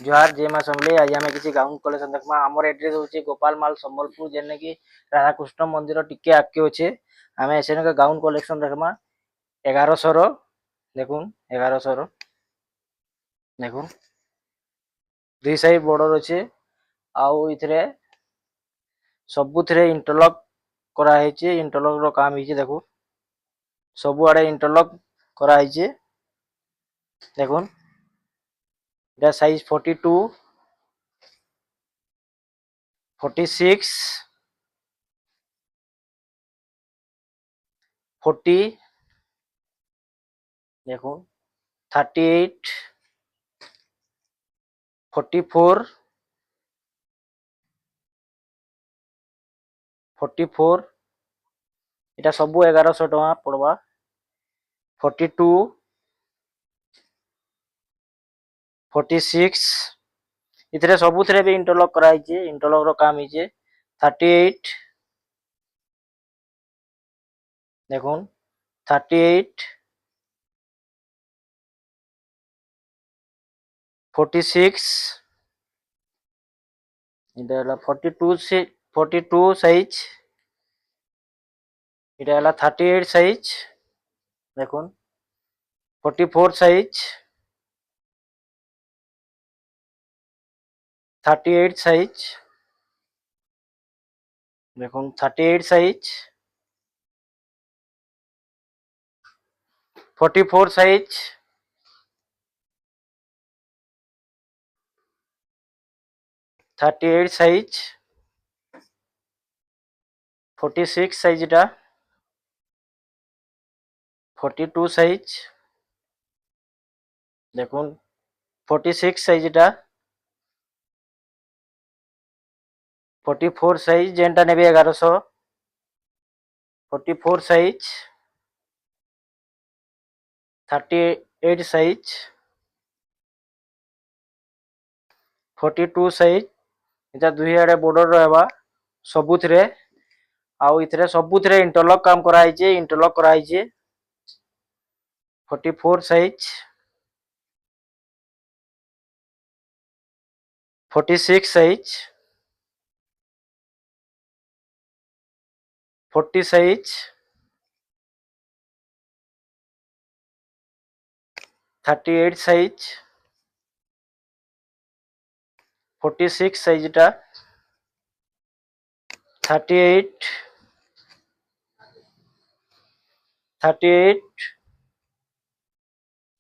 जोहार जय मां समले। आज आम किसी गाउन कलेक्शन देखमा। आमर एड्रेस होची गोपाल माल संबलपुर, जेने की राधाकृष्ण मंदिर टिके आगे अच्छे। आम एसेन के गाउन कलेक्शन देखमा 1100 रो देखुन 1100 रो देखुन दुई साइड बॉर्डर अच्छे। आउ इथरे सबुथिरे इंटरलॉक करा ହେଇଛି। इंटरलॉक रो काम ହେଇଛି देखो। सब आड़े इंटरलॉक करा ହେଇଛି देखुन। एटा साइज 42 46 40 देखुन 38 44 44 एटा सब 1100 टका पड़वा। 42 46 इथरे सबुथिरे भी इंटरलॉक करा ହେଇଛି। इंटरलॉक रो काम ହେଇଛି। 38 देखुन 38 46 इटा हला 42 से 42 साइज। इटा हला 38 साइज देखुन। 44 साइज 38 साइज देखुन। 38 साइज 44 साइज 38 साइज 46 साइज इटा 42 साइज देखुन। 46 साइज इटा 44 साइज जेनटा नेबे 1100 44 साइज 38 साइज 42 साइज इटा दुई आड़े बॉर्डर रहबा सबुथिरे। आउ इथरे सबुथिरे इंटरलॉक काम करा ହେଇଛି। इंटरलॉक करा ହେଇଛି। 44 size 46 size 40 size 38 size 46 size इटा 38 38